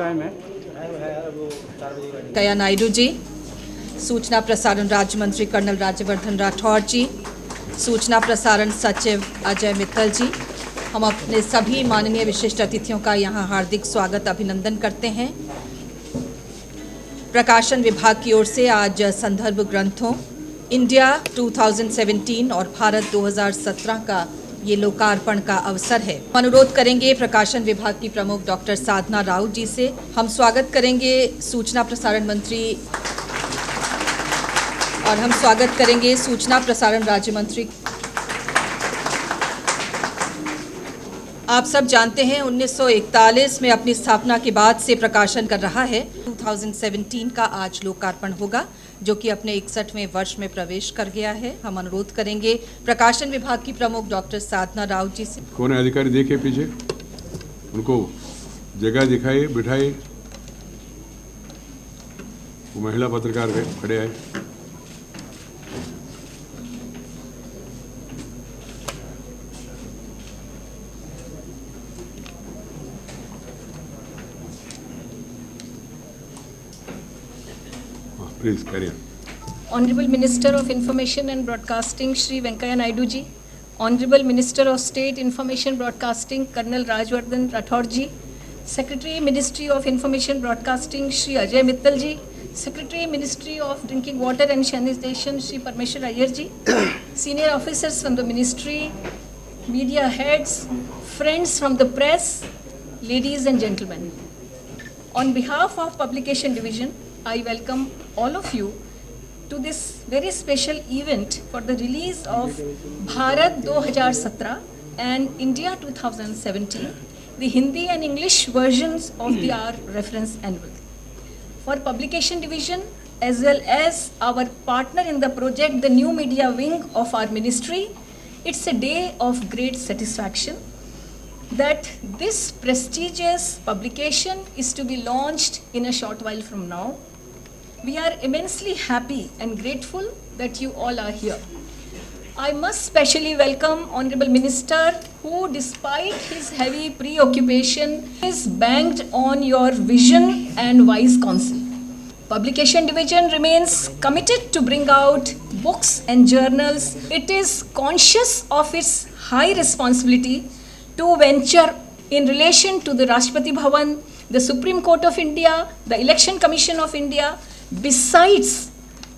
Time है। वेंकैया नायडू जी, सूचना प्रसारण राज्य मंत्री कर्नल राज्यवर्धन राठौड़ जी, सूचना प्रसारण सचिव अजय मित्तल जी, हम अपने सभी माननीय विशिष्ट अतिथियों का यहाँ हार्दिक स्वागत अभिनंदन करते हैं। प्रकाशन विभाग की ओर से आज संदर्भ ग्रंथों इंडिया 2017 और भारत 2017 का ये लोकार्पण का अवसर है। अनुरोध करेंगे प्रकाशन विभाग की प्रमुख डॉक्टर साधना राउत जी से। हम स्वागत करेंगे सूचना प्रसारण मंत्री और हम स्वागत करेंगे सूचना प्रसारण राज्य मंत्री। आप सब जानते हैं 1941 में अपनी स्थापना के बाद से प्रकाशन कर रहा है। 2017 का आज लोकार्पण होगा जो कि अपने 61वें वर्ष में प्रवेश कर गया है। हम अनुरोध करेंगे प्रकाशन विभाग की प्रमुख डॉक्टर साधना राउत जी से। कौन है अधिकारी देखे पीछे, उनको जगह दिखाइए, बिठाइए। वो महिला पत्रकार खड़े आए। Please carry on. Honorable Minister of Information and Broadcasting Shri Venkaiah Naidu ji, Honorable Minister of State Information Broadcasting Colonel Rajwardhan Rathod ji, Secretary Ministry of Information Broadcasting Shri Ajay Mittal ji, Secretary Ministry of Drinking Water and Sanitation Shri Parmeshwar Iyer ji, senior officers from the ministry, media heads, friends from the press, ladies and gentlemen. On behalf of Publication Division, I welcome all of you to this very special event for the release of Bharat 2017 and India 2017, the Hindi and English versions of our reference annual. For Publication Division as well as our partner in the project, the New Media Wing of our ministry, it's a day of great satisfaction that this prestigious publication is to be launched in a short while from now. We are immensely happy and grateful that you all are here. I must specially welcome Honorable Minister who, despite his heavy preoccupation, is banked on your vision and wise counsel. Publication Division remains committed to bring out books and journals. It is conscious of its high responsibility to venture in relation to the Rashtrapati Bhavan, the Supreme Court of India, the Election Commission of India, besides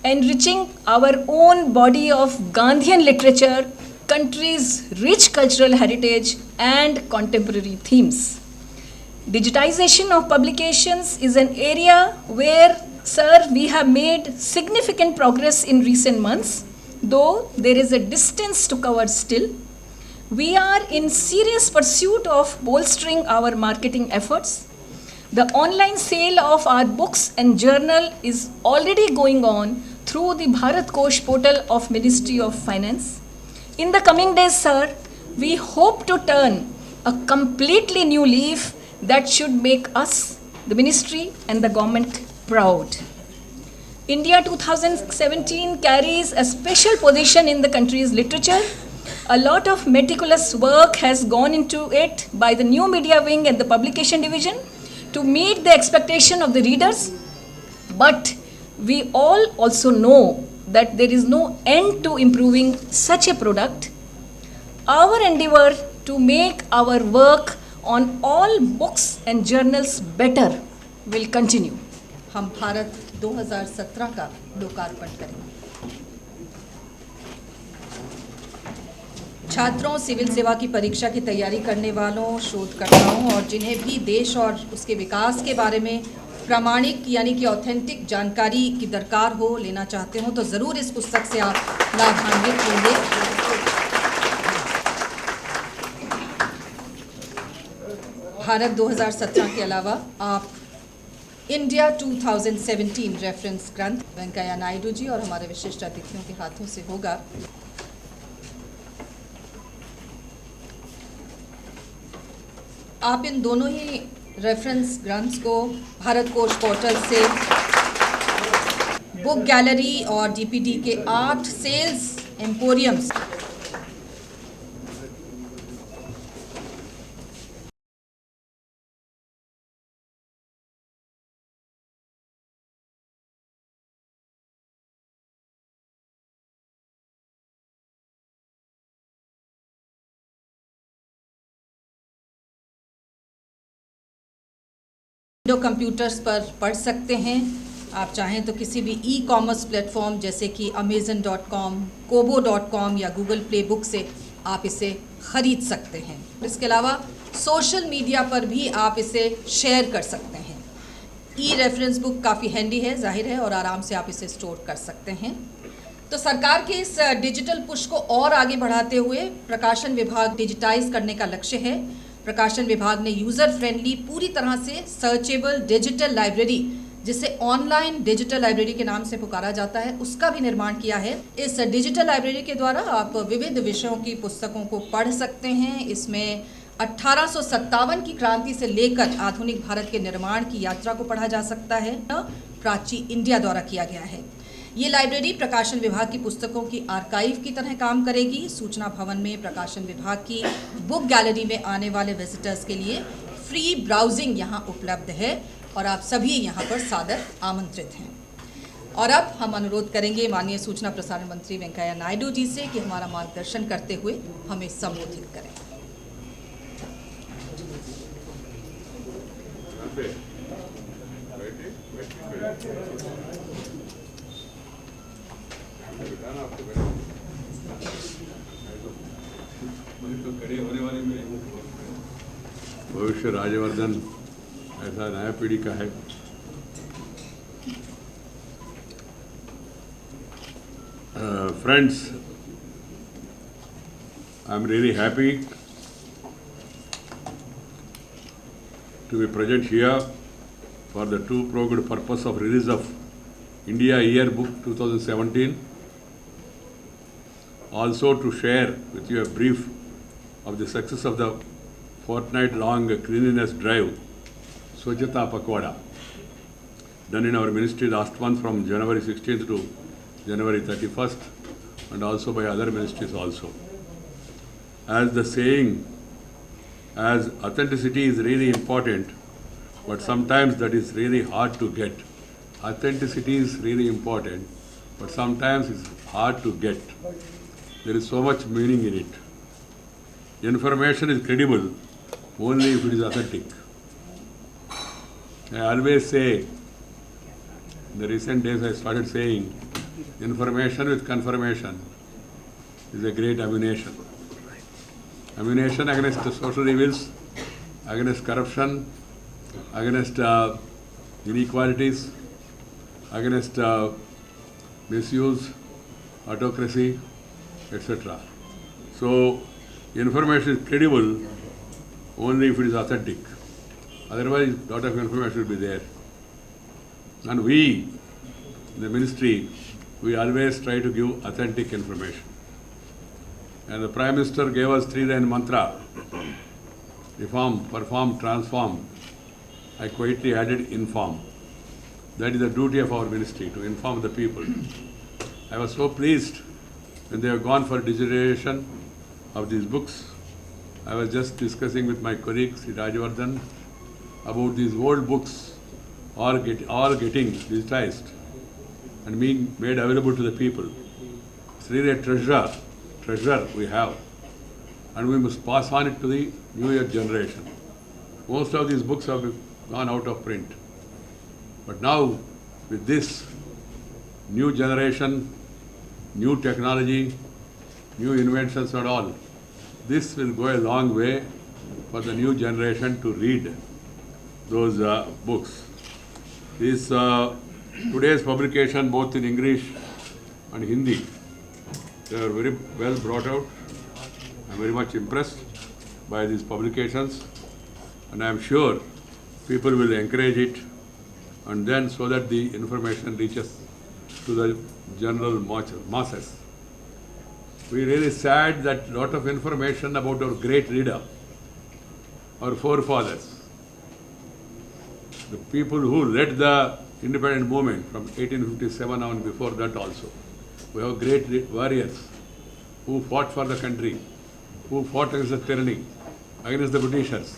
enriching our own body of Gandhian literature, country's rich cultural heritage and contemporary themes. Digitization of publications is an area where, sir, we have made significant progress in recent months, though there is a distance to cover still. We are in serious pursuit of bolstering our marketing efforts. The online sale of our books and journal is already going on through the Bharat Kosh portal of Ministry of Finance. In the coming days, sir, we hope to turn a completely new leaf that should make us, the ministry and the government, proud. India 2017 carries a special position in the country's literature. A lot of meticulous work has gone into it by the New Media Wing and the Publication Division to meet the expectation of the readers, but we all also know that there is no end to improving such a product. Our endeavor to make our work on all books and journals better will continue. हम भारत 2017 का लोकार्पण करेंगे। छात्रों, civil सेवा की परीक्षा की तैयारी करने वालों, शोधकर्ताओं और जिन्हें भी देश और उसके विकास के बारे में प्रामाणिक यानी कि ऑथेंटिक जानकारी की दरकार हो, लेना चाहते हो, तो ज़रूर इस पुस्तक से आप लाभान्वित होंगे। भारत 2017 के अलावा आप इंडिया 2017 रेफरेंस ग्रंथ वेंकैया नायडू जी और हमारे विशिष्ट अतिथियों के हाथों से होगा। आप इन दोनों ही रेफरेंस ग्रंथ्स को भारत कोश पोर्टल से बुक गैलरी और डीपीडी के 8 सेल्स एम्पोरियम्स विंडो कंप्यूटर्स पर पढ़ सकते हैं। आप चाहें तो किसी भी ई कॉमर्स प्लेटफॉर्म जैसे कि amazon.com, kobo.com या गूगल प्ले बुक से आप इसे ख़रीद सकते हैं। इसके अलावा सोशल मीडिया पर भी आप इसे शेयर कर सकते हैं। ई रेफरेंस बुक काफ़ी हैंडी है, जाहिर है, और आराम से आप इसे स्टोर कर सकते हैं। तो सरकार के इस डिजिटल पुश को और आगे बढ़ाते हुए प्रकाशन विभाग डिजिटाइज करने का लक्ष्य है। प्रकाशन विभाग ने यूज़र फ्रेंडली, पूरी तरह से सर्चेबल डिजिटल लाइब्रेरी, जिसे ऑनलाइन डिजिटल लाइब्रेरी के नाम से पुकारा जाता है, उसका भी निर्माण किया है। इस डिजिटल लाइब्रेरी के द्वारा आप विविध विषयों की पुस्तकों को पढ़ सकते हैं। इसमें 1857 की क्रांति से लेकर आधुनिक भारत के निर्माण की यात्रा को पढ़ा जा सकता है। प्राची इंडिया द्वारा किया गया है। ये लाइब्रेरी प्रकाशन विभाग की पुस्तकों की आर्काइव की तरह काम करेगी। सूचना भवन में प्रकाशन विभाग की बुक गैलरी में आने वाले विजिटर्स के लिए फ्री ब्राउजिंग यहाँ उपलब्ध है और आप सभी यहाँ पर सादर आमंत्रित हैं। और अब हम अनुरोध करेंगे माननीय सूचना प्रसारण मंत्री वेंकैया नायडू जी से कि हमारा मार्गदर्शन करते हुए हमें संबोधित करें। भविष्य राजवर्धन ऐसा नया पीढ़ी का है। Friends, I'm really happy to be present here for the two pronged purpose of release of India Yearbook 2017. Also to share with you a brief of the success of the fortnight-long cleanliness drive, Swachhata Pakwada, done in our ministry last month from January 16th to January 31st, and also by other ministries also. As the saying, as authenticity is really important, but sometimes that is really hard to get. Authenticity is really important, but sometimes it's hard to get. There is so much meaning in it. Information is credible only if it is authentic. I always say, in the recent days I started saying, information with confirmation is a great ammunition. Ammunition against the social evils, against corruption, against inequalities, against misuse, autocracy, etc. So, information is credible only if it is authentic. Otherwise, a lot of information will be there. And we, the ministry, we always try to give authentic information. And the Prime Minister gave us 3-line mantra: reform, perform, transform. I quietly added inform. That is the duty of our ministry, to inform the people. I was so pleased when they have gone for digitization of these books. I was just discussing with my colleague Sri Rajavardhan about these old books all getting digitized and being made available to the people. It's really a treasure we have, and we must pass on it to the newer generation. Most of these books have gone out of print. But now, with this new generation, new technology, new inventions and all, this will go a long way for the new generation to read those books. This today's publication, both in English and Hindi, they are very well brought out. I am very much impressed by these publications, and I am sure people will encourage it, and then so that the information reaches to the general masses. We are really sad that a lot of information about our great leader, our forefathers, the people who led the independent movement from 1857 on, before that also. We have great warriors who fought for the country, who fought against the tyranny, against the Britishers,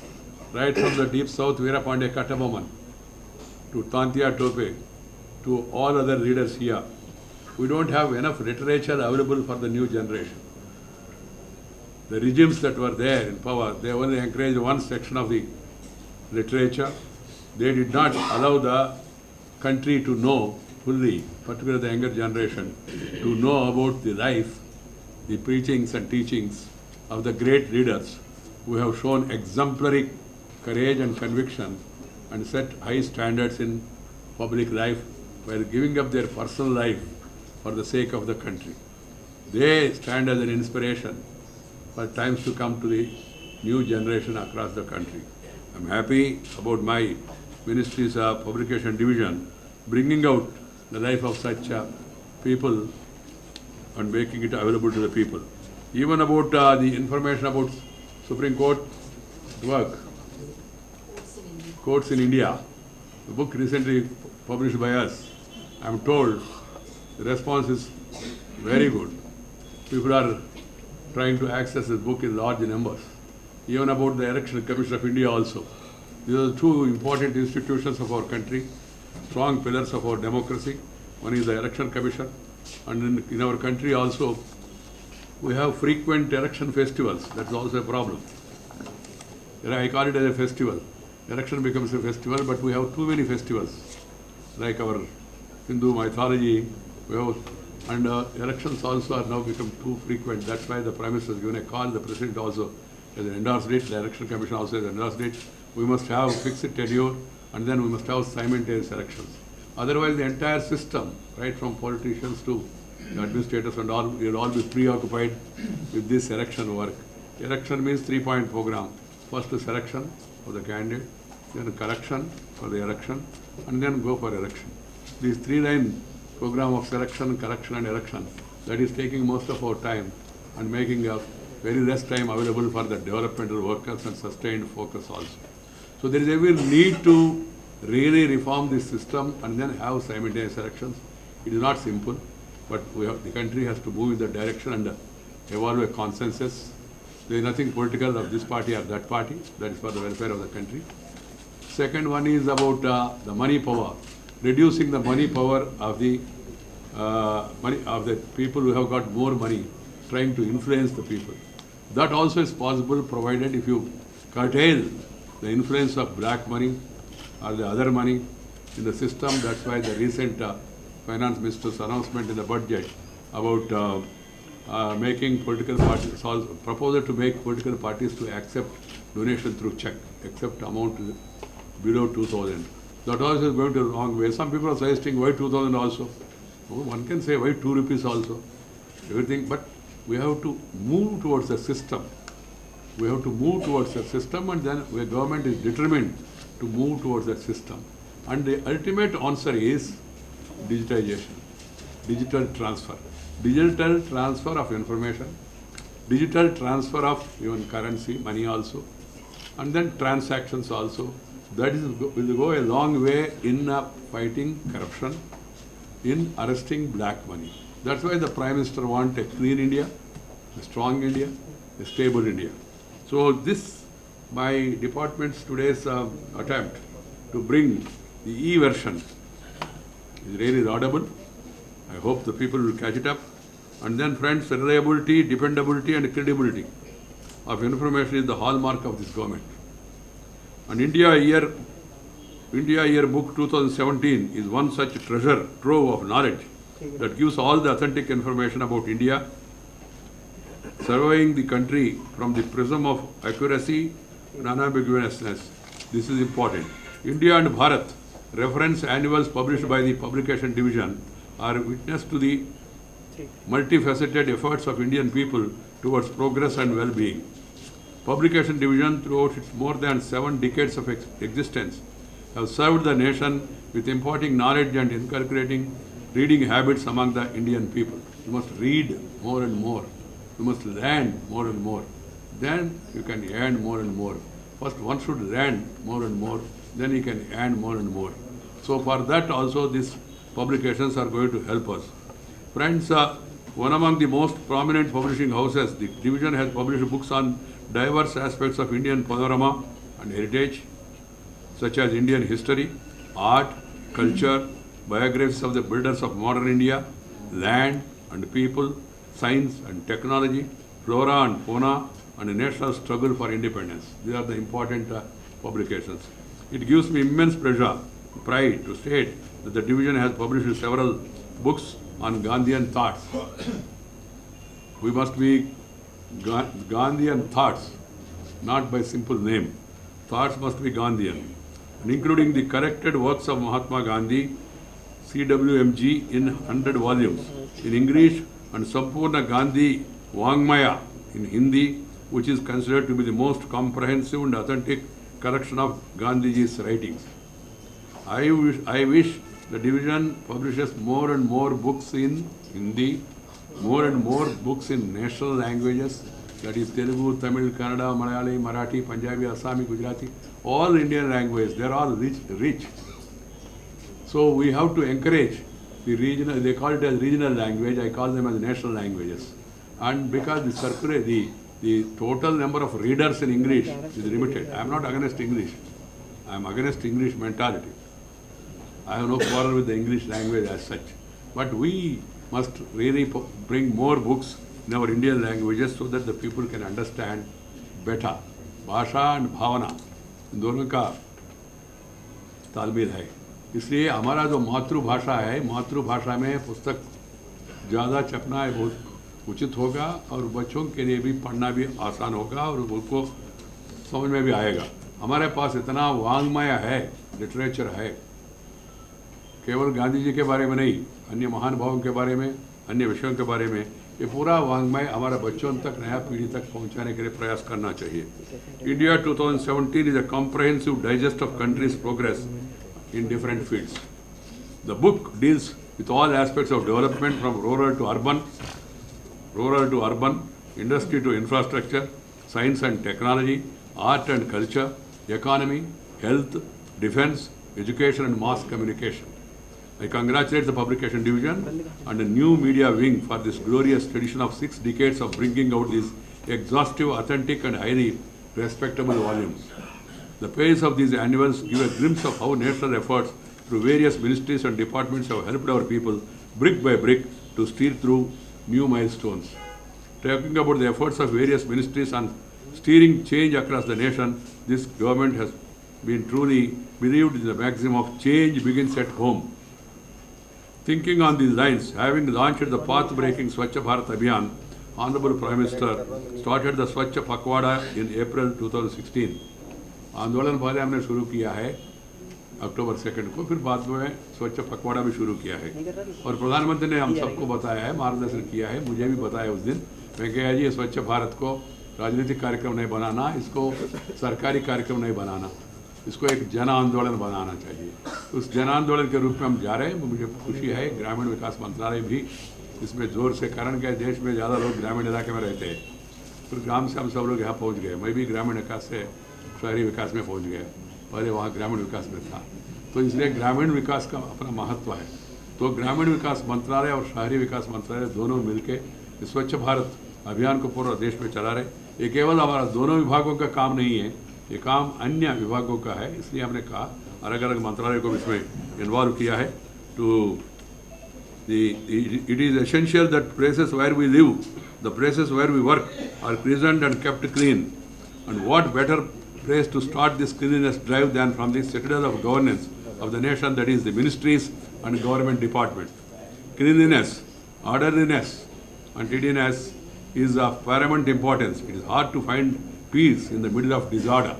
right from the deep south, Veerapandya Kattabomman, to Tantia Tope, to all other leaders here. We don't have enough literature available for the new generation. The regimes that were there in power, they only encouraged one section of the literature, they did not allow the country to know fully, particularly the younger generation, to know about the life, the preachings and teachings of the great leaders who have shown exemplary courage and conviction and set high standards in public life while giving up their personal life for the sake of the country. They stand as an inspiration for times to come to the new generation across the country. I'm happy about my Ministry's Publication Division bringing out the life of such people and making it available to the people. Even about the information about Supreme Court work, Courts in India, the book recently published by us, I'm told the response is very good. People are trying to access this book in large numbers. Even about the Election Commission of India also. These are the two important institutions of our country, strong pillars of our democracy. One is the Election Commission, and in our country also we have frequent election festivals. That's also a problem. I call it as a festival. Election becomes a festival, but we have too many festivals. Like our Hindu mythology, we have, and elections also are now become too frequent. That's why the Prime Minister has given a call, the President also has endorsed it, the Election Commission also has endorsed it. We must have fixed tenure, and then we must have simultaneous elections. Otherwise, the entire system, right from politicians to the administrators and all, will all be preoccupied with this election work. Election means 3-point program. First the selection of the candidate, then correction for the election, and then go for election. This 3-line program of selection, correction and election, that is taking most of our time and making a very less time available for the developmental workers and sustained focus also. So there is every need to really reform this system and then have simultaneous elections. It is not simple, but the country has to move in that direction and evolve a consensus. There is nothing political of this party or that party. That is for the welfare of the country. Second one is about the money power, reducing the money power of the people who have got more money, trying to influence the people. That also is possible provided if you curtail the influence of black money or the other money in the system. That's why the recent Finance Minister's announcement in the budget about making political parties, proposal to make political parties to accept donation through check, except amount below 2,000. That also is going to the wrong way. Some people are suggesting why 2,000 also. One can say why 2 rupees also. Everything, but we have to move towards the system. We have to move towards the system, and then the government is determined to move towards that system. And the ultimate answer is digitization, digital transfer. Digital transfer of information, digital transfer of even currency, money also, and then transactions also. That will go a long way in fighting corruption, in arresting black money. That's why the Prime Minister wants a clean India, a strong India, a stable India. So this, my department's today's attempt to bring the e-version is really laudable. I hope the people will catch it up. And then friends, reliability, dependability and credibility of information is the hallmark of this government. And India Year Book 2017 is one such treasure trove of knowledge that gives all the authentic information about India, surveying the country from the prism of accuracy and unambiguousness. This is important. India and Bharat, reference annuals published by the Publication Division, are witness to the multifaceted efforts of Indian people towards progress and well-being. Publication Division, throughout its more than 7 decades of existence, have served the nation with imparting knowledge and inculcating reading habits among the Indian people. You must read more and more. You must learn more and more. Then you can earn more and more. First, one should learn more and more, then you can earn more and more. So for that also these publications are going to help us. Friends, one among the most prominent publishing houses, the division has published books on diverse aspects of Indian panorama and heritage, such as Indian history, art, culture, biographies of the builders of modern India, land and people, science and technology, flora and fauna, and a national struggle for independence. These are the important publications. It gives me immense pleasure, pride to state that the division has published several books on Gandhian thoughts. We must be Gandhian thoughts, not by simple name. Thoughts must be Gandhian, and including the corrected works of Mahatma Gandhi, CWMG in 100 volumes in English, and Sampurna Gandhi Vangmaya in Hindi, which is considered to be the most comprehensive and authentic collection of Gandhiji's writings. I wish the division publishes more and more books in Hindi, more and more books in national languages, that is Telugu, Tamil, Kannada, Malayali, Marathi, Punjabi, Assami, Gujarati, all Indian languages. They are all rich. So we have to encourage the regional, they call it as regional language, I call them as national languages. And because the total number of readers in English is limited. I am not against English. I am against English mentality. I have no quarrel with the English language as such. But we must really bring more books in our Indian languages so that the people can understand better. भाषा and भावना इन दोनों का तालमेल है. इसलिए हमारा जो मातृभाषा है, मातृभाषा में पुस्तक ज़्यादा छपना बहुत उचित होगा और बच्चों के लिए भी पढ़ना भी आसान होगा और उनको समझ में भी आएगा. हमारे पास इतना वांग्मय है, लिटरेचर है, केवल गांधी जी के बारे में नहीं, अन्य महान भावों के बारे में, अन्य विषयों के बारे में, ये पूरा वांग्मय हमारे बच्चों तक, नया पीढ़ी तक पहुंचाने के लिए प्रयास करना चाहिए. India 2017 is a comprehensive digest of country's progress in different fields. The book deals with all aspects of development from rural to urban, industry to infrastructure, science and technology, art and culture, economy, health, defense, education and mass communication. I congratulate the publication division and the new media wing for this glorious tradition of 6 decades of bringing out these exhaustive, authentic and highly respectable volumes. The pages of these annuals give a glimpse of how national efforts through various ministries and departments have helped our people brick by brick to steer through new milestones. Talking about the efforts of various ministries on steering change across the nation, this government has been truly believed in the maxim of change begins at home. Thinking on these lines, having launched the path-breaking Swachh Bharat Abhiyan, Honorable Prime Minister started the Swachh Pakhwada in April 2016. आंदोलन पहले हमने शुरू किया है अक्टूबर 2 को, फिर बाद में स्वच्छ पखवाड़ा भी शुरू किया है और प्रधानमंत्री ने हम सबको बताया है, मार्गदर्शन किया है, मुझे भी बताया उस दिन. वेंकैया जी, स्वच्छ भारत को राजनीतिक कार्यक्रम नहीं बनाना, इसको सरकारी कार्यक्रम नहीं बनाना, इसको एक जन आंदोलन बनाना चाहिए. उस जन आंदोलन के रूप में हम जा रहे हैं. मुझे खुशी है ग्रामीण विकास मंत्रालय भी इसमें जोर से, कारण क्या देश में ज़्यादा लोग ग्रामीण इलाके में रहते हैं, फिर ग्राम से हम सब लोग यहाँ पहुँच गए. मैं भी ग्रामीण विकास से शहरी विकास में पहुँच गया, पहले वहाँ ग्रामीण विकास में था. तो इसलिए ग्रामीण विकास का अपना महत्व है. तो ग्रामीण विकास मंत्रालय और शहरी विकास मंत्रालय दोनों मिलके स्वच्छ भारत अभियान को पूरा देश में चला रहे. ये केवल हमारा दोनों विभागों का काम नहीं है, ये काम अन्य विभागों का है. इसलिए हमने कहा अलग अलग मंत्रालय को इसमें इन्वॉल्व किया है. To it is essential that places where we live, the places where we work are pleasant and kept clean. And what better place to start this cleanliness drive than from the citadel of governance of the nation, that is the ministries and government departments. Cleanliness, orderliness and tidiness is of paramount importance. It is hard to find peace in the middle of disorder.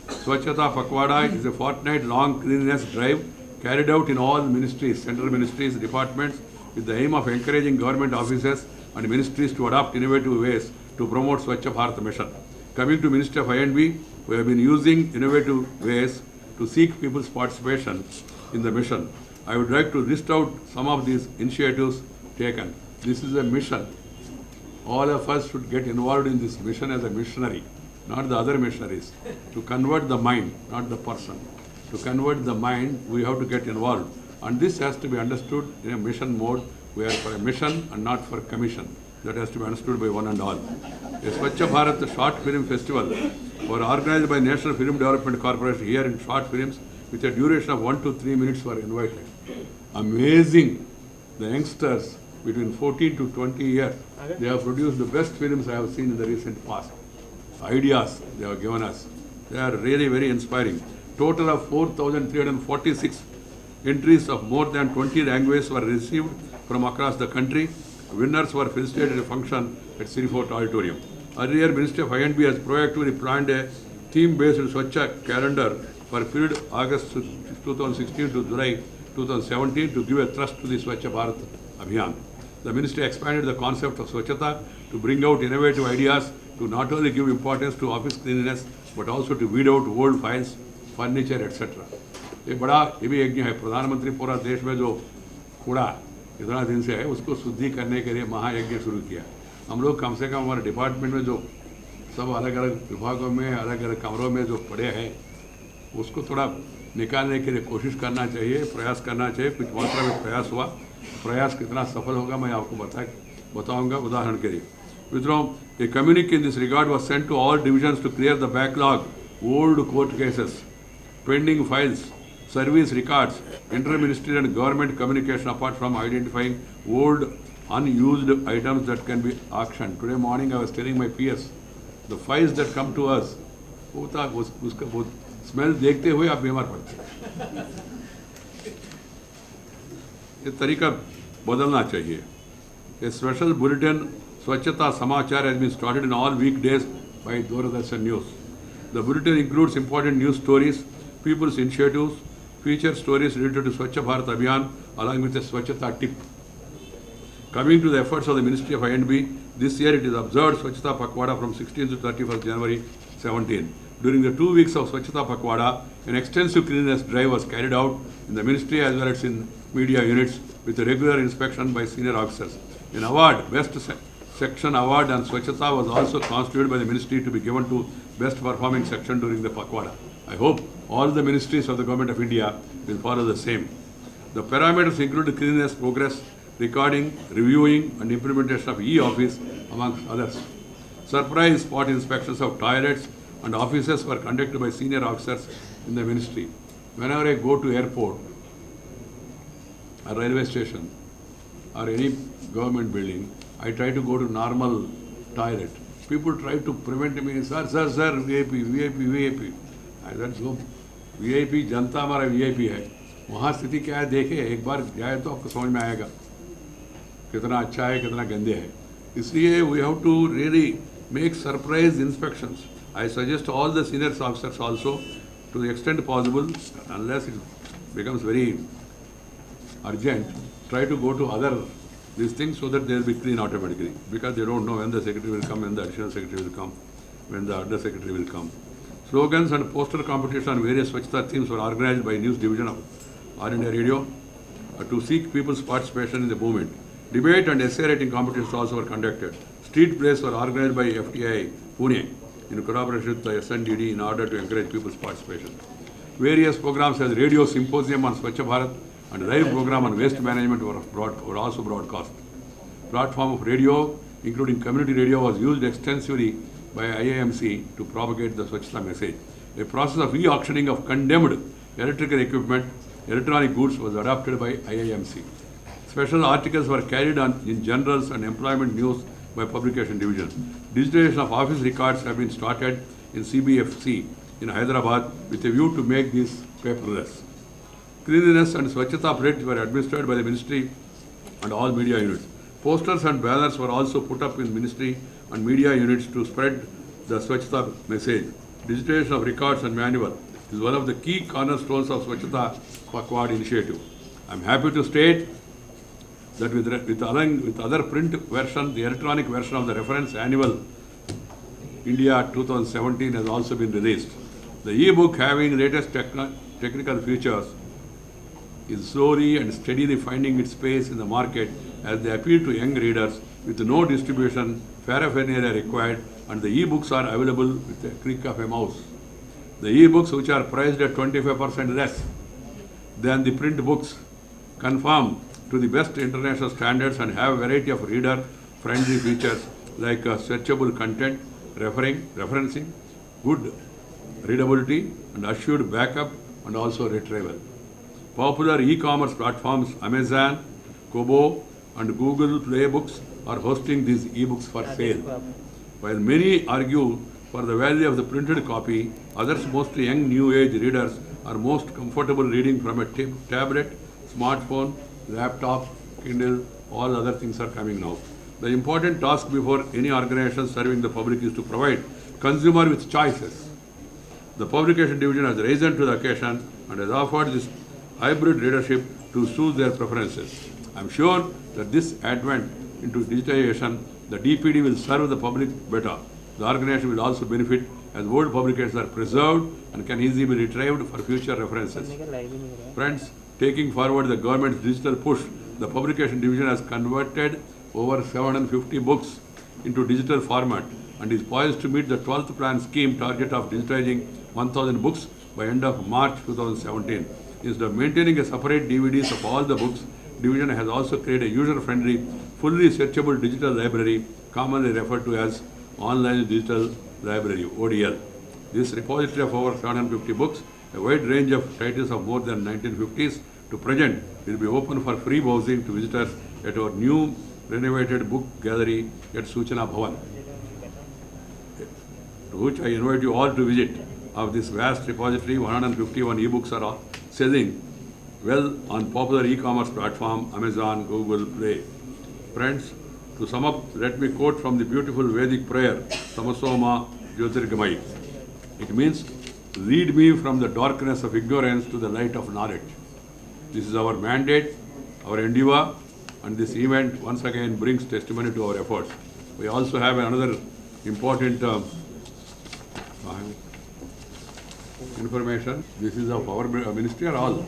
Swachhata Pakhwada is a fortnight-long cleanliness drive carried out in all ministries, central ministries, departments, with the aim of encouraging government offices and ministries to adopt innovative ways to promote Swachh Bharat mission. Coming to Ministry of I&B, we have been using innovative ways to seek people's participation in the mission. I would like to list out some of these initiatives taken. This is a mission. All of us should get involved in this mission as a missionary, not the other missionaries. To convert the mind, not the person. To convert the mind, we have to get involved. And this has to be understood in a mission mode. We are for a mission and not for commission. That has to be understood by one and all. A Swachh Bharat Short Film Festival was organized by National Film Development Corporation here in short films with a duration of 1 to 3 minutes were invited. Amazing. The youngsters between 14 to 20 years, they have produced the best films I have seen in the recent past. Ideas they have given us. They are really very inspiring. Total of 4,346 entries of more than 20 languages were received from across the country. Winners were felicitated at a function at Sirifort Auditorium. Earlier, Ministry of I&B has proactively planned a theme-based Swachha calendar for period August 2016 to July 2017 to give a thrust to the Swachha Bharat Abhiyan. The Ministry expanded the concept of Swachhata to bring out innovative ideas to not only give importance to office cleanliness but also to weed out old files, furniture, etc. ये भी यज्ञ है. प्रधानमंत्री पूरा देश में जो कूड़ा इतना दिन से है उसको शुद्धि करने के लिए महायज्ञ शुरू किया. हम लोग कम से कम हमारे डिपार्टमेंट में जो सब अलग अलग विभागों में अलग अलग कमरों में जो पड़े हैं उसको थोड़ा निकालने के लिए कोशिश करना चाहिए, प्रयास करना चाहिए. कुछ मात्रा में प्रयास हुआ. प्रयास कितना सफल होगा मैं आपको बताऊंगा. उदाहरण के लिए मित्रों, a communique in this regard was sent to all divisions to clear the backlog, old court cases, pending files, service records, inter-ministerial and government communication apart from identifying old unused items that can be auctioned. Today morning I was telling my PS, the files that come to us, उसका वो smell देखते हुए आप बीमार पड़ते हैं. ये तरीका बदलना चाहिए. A special bulletin Swachhata Samachar has been started in all weekdays by Doordarshan News. The bulletin includes important news stories, people's initiatives, feature stories related to Swachha Bharat Abhiyan along with a Swachhata tip. Coming to the efforts of the Ministry of I&B, this year it is observed Swachhata Pakwada from 16th to 31st January 17. During the 2 weeks of Swachhata Pakwada, an extensive cleanliness drive was carried out in the ministry as well as in media units with a regular inspection by senior officers. An award, Best Section Award on Swachhata was also constituted by the ministry to be given to best performing section during the Pakwada. I hope all the ministries of the Government of India will follow the same. The parameters include cleanliness progress, recording, reviewing and implementation of e-office amongst others. Surprise spot inspections of toilets and offices were conducted by senior officers in the ministry. Whenever I go to airport or railway station or any government building, I try to go to normal toilet. People try to prevent me, sir, VIP. I said, so VIP, जनता हमारा VIP है. वहाँ स्थिति क्या है देखे, एक बार जाए तो आपको समझ में आएगा कितना अच्छा है, कितना गंदे है. इसलिए we have to really make surprise inspections. I suggest all the senior officers also, to the extent possible, unless it becomes very urgent, try to go to other these things so that they will be clean automatically, because they don't know when the secretary will come, when the additional secretary will come, when the under secretary will come. Slogans and poster competition on various Swachhata themes were organized by News Division of All India Radio to seek people's participation in the movement. Debate and essay writing competitions also were conducted. Street plays were organized by FTI Pune in collaboration with the SNDD in order to encourage people's participation. Various programs as Radio Symposium on Swachha Bharat and live program on waste management were also broadcast. Platform of radio, including community radio, was used extensively by IIMC to propagate the Swachhata message. A process of e-auctioning of condemned electrical equipment, electronic goods was adopted by IIMC. Special articles were carried on in journals and employment news by publication division. Digitization of office records have been started in CBFC in Hyderabad with a view to make these paperless. Cleanliness and Swachhata projects were administered by the ministry and all media units. Posters and banners were also put up in ministry and media units to spread the Swachhata message. Digitization of records and manual is one of the key cornerstones of Swachhata Pakwad initiative. I am happy to state that with other print version, the electronic version of the reference annual India 2017 has also been released. The e-book, having latest technical features, is slowly and steadily finding its space in the market as they appeal to young readers with no distribution, paraphernalia required, and the e-books are available with a click of a mouse. The e-books, which are priced at 25% less than the print books, conform to the best international standards and have a variety of reader-friendly features like searchable content, referencing, good readability, and assured backup and also retrieval. Popular e-commerce platforms Amazon, Kobo, and Google Play Books are hosting these e-books for sale. While many argue For the value of the printed copy, others, mostly young new age readers, are most comfortable reading from a tablet, smartphone, laptop, Kindle, all other things are coming now. The important task before any organization serving the public is to provide consumer with choices. The publication division has risen to the occasion and has offered this hybrid readership to suit their preferences. I am sure that this advent into digitization, the DPD will serve the public better. The organization will also benefit as old publications are preserved and can easily be retrieved for future references. Friends, taking forward the government's digital push, the publication division has converted over 750 books into digital format and is poised to meet the 12th plan scheme target of digitizing 1,000 books by end of March 2017. Instead of maintaining a separate DVDs of all the books, division has also created a user-friendly, fully searchable digital library, commonly referred to as Online Digital Library, ODL. This repository of over 750 books, a wide range of titles of more than 1950s to present, will be open for free browsing to visitors at our new renovated book gallery at Suchana Bhavan, to which I invite you all to visit. Of this vast repository, 151 ebooks are all selling well on popular e-commerce platform Amazon, Google Play. Friends, to sum up, let me quote from the beautiful Vedic prayer, Tamasoma Jyotirgamai. It means, lead me from the darkness of ignorance to the light of knowledge. This is our mandate, our endeavor, and this event once again brings testimony to our efforts. We also have another important information. This is of our ministry or all?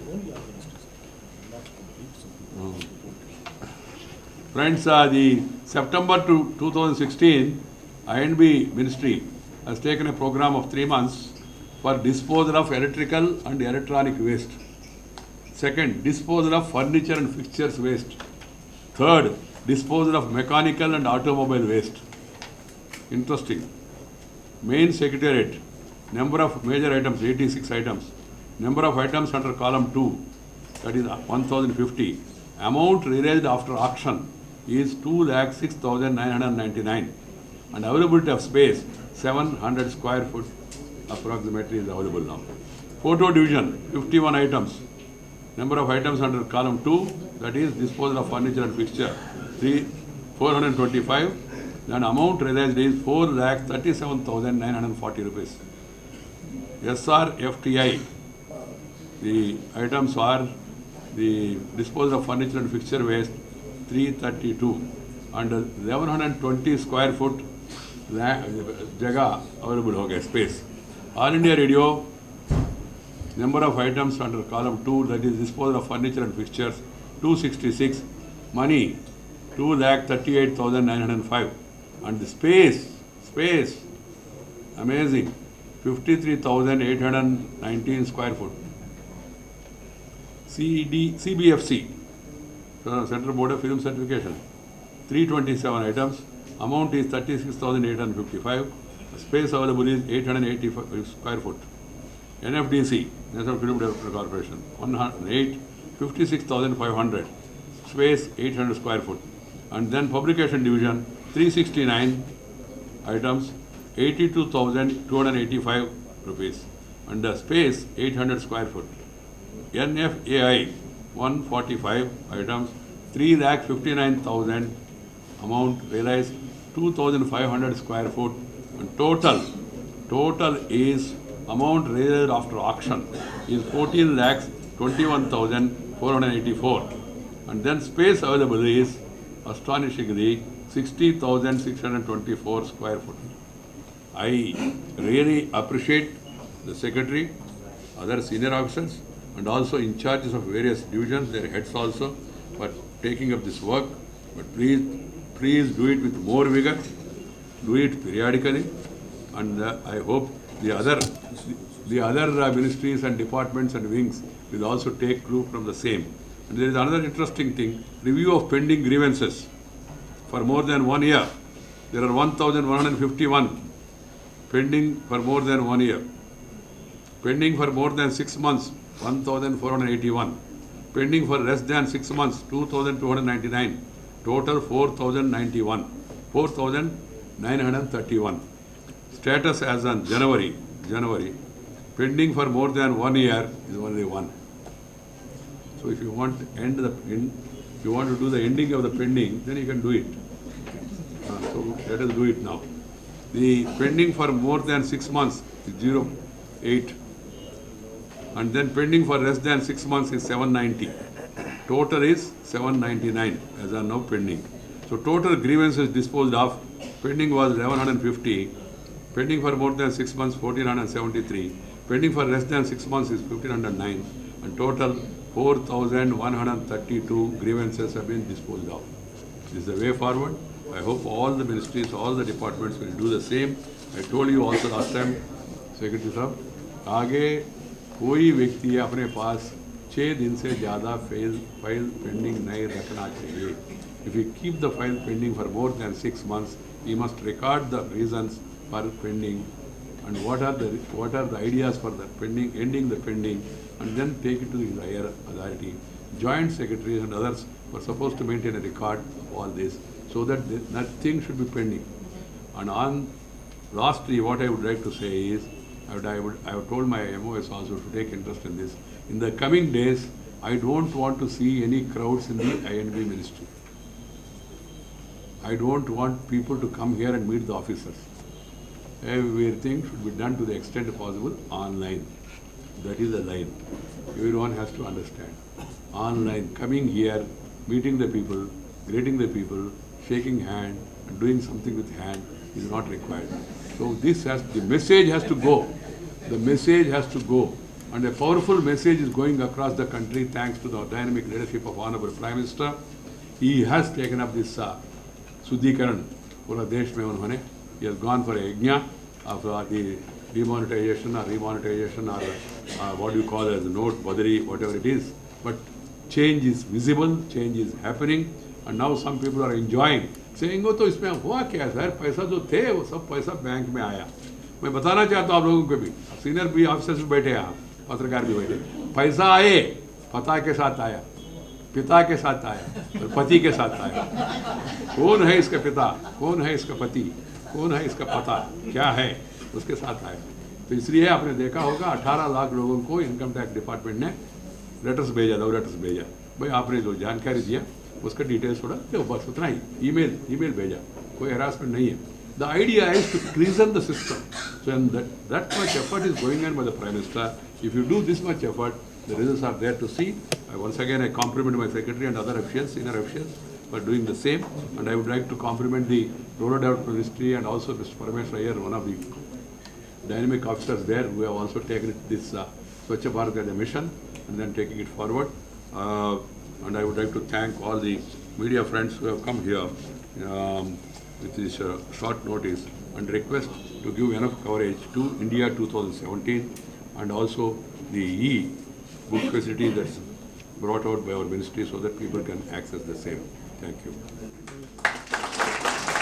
Friends, the September to 2016, INB ministry has taken a program of 3 months for disposal of electrical and electronic waste. Second, disposal of furniture and fixtures waste. Third, disposal of mechanical and automobile waste. Interesting. Main Secretariat, number of major items, 86 items. Number of items under column 2, that is 1050. Amount realized after auction is 2,06,999. And availability of space, 700 square foot approximately is available now. Photo division, 51 items. Number of items under column 2, that is disposal of furniture and fixture, 425. Then amount realized is 4,37,940 rupees. SRFTI, the items are the disposal of furniture and fixture waste, 332. And 1120 square foot jaga available hoga, space. All India Radio, number of items under column 2, that is disposal of furniture and fixtures, 266. Money, 2,38,905. And the space, amazing, 53,819 square foot. CBFC, Central Board of Film Certification, 327 items. Amount is 36,855. Space available is 885 square foot. NFDC, National Film Development Corporation, 108, 56,500. Space 800 square foot. And then Publication Division, 369 items, 82,285 rupees. And the space 800 square foot. NFAI, 145 items, 3,59,000. Amount realized 2,500 square foot. And total is amount realized after auction is 14,21,484. And then space available is astonishingly 60,624 square foot. I really appreciate the secretary, other senior officers, and also in charges of various divisions, their heads also, for taking up this work. But please do it with more vigor, do it periodically, and I hope the other ministries and departments and wings will also take clue from the same. And there is another interesting thing, review of pending grievances. For more than 1 year, there are 1,151 pending for more than 1 year. Pending for more than 6 months, 1,481. Pending for less than 6 months, 2,299. Total 4,091. 4,931. Status as on January, pending for more than 1 year is only 1. So if you want to if you want to do the ending of the pending, then you can do it. So let us do it now. The pending for more than 6 months is 08, and then pending for less than 6 months is 790. Total is 799 as are now pending. So total grievances disposed of, pending was 1150, pending for more than 6 months 1473, pending for less than 6 months is 1509, and total 4132 grievances have been disposed of. This is the way forward. I hope all the ministries, all the departments will do the same. I told you also last time, Secretary Sahab, आगे कोई व्यक्ति अपने पास 6 दिन से ज़्यादा file pending नहीं रखना चाहिए. If you keep the file pending for more than 6 months, you must record the reasons for pending and what are the ideas for the pending, ending the pending, and then take it to the higher authority. Joint secretaries and others were supposed to maintain a record of all this so that nothing should be pending. And on lastly, what I would like to say is, I have told my MOS also to take interest in this. In the coming days, I don't want to see any crowds in the I&B ministry. I don't want people to come here and meet the officers. Everything should be done to the extent possible online. That is the line. Everyone has to understand. Online, coming here, meeting the people, greeting the people, shaking hand, and doing something with hand is not required. So the message has to go. The message has to go. And a powerful message is going across the country thanks to the dynamic leadership of Honorable Prime Minister. He has taken up this Suddhikaran. Pura desh mein unhone. He has gone for a yajna of the demonetization or remonetization or what you call as a note, badari, whatever it is. But change is visible, change is happening, and now some people are enjoying, saying, "Oh, तो इसमें हुआ क्या sir? पैसा जो थे वो सब पैसा बैंक में आया." मैं बताना चाहता हूँ आप लोगों को भी, सीनियर भी ऑफिसर्स भी बैठे हैं, पत्रकार भी बैठे, पैसा आए, पता के साथ आया, पिता के साथ आया और पति के साथ आया. कौन है इसका पिता, कौन है इसका पति, कौन है इसका पता, क्या है, उसके साथ आया. तो इसलिए आपने देखा होगा 18 लाख लोगों को इनकम टैक्स डिपार्टमेंट ने लेटर्स भेजा, लव लेटर्स भेजा. भाई आपने जो जानकारी दिया उसका डिटेल्स थोड़ा दो, बस उतना ही. ईमेल भेजा, कोई हरासमेंट नहीं है. The idea is to reason the system. So that much effort is going on by the Prime Minister. If you do this much effort, the results are there to see. Once again, I compliment my secretary and other officials, senior officials, for doing the same. And I would like to compliment the Rural Development Ministry and also Mr. Parameshwar Iyer, one of the dynamic officers there, who have also taken this Swachh Bharat as a mission and then taking it forward. And I would like to thank all the media friends who have come here with this short notice and request to give enough coverage to India 2017 and also the e-book facility that's brought out by our ministry so that people can access the same. Thank you.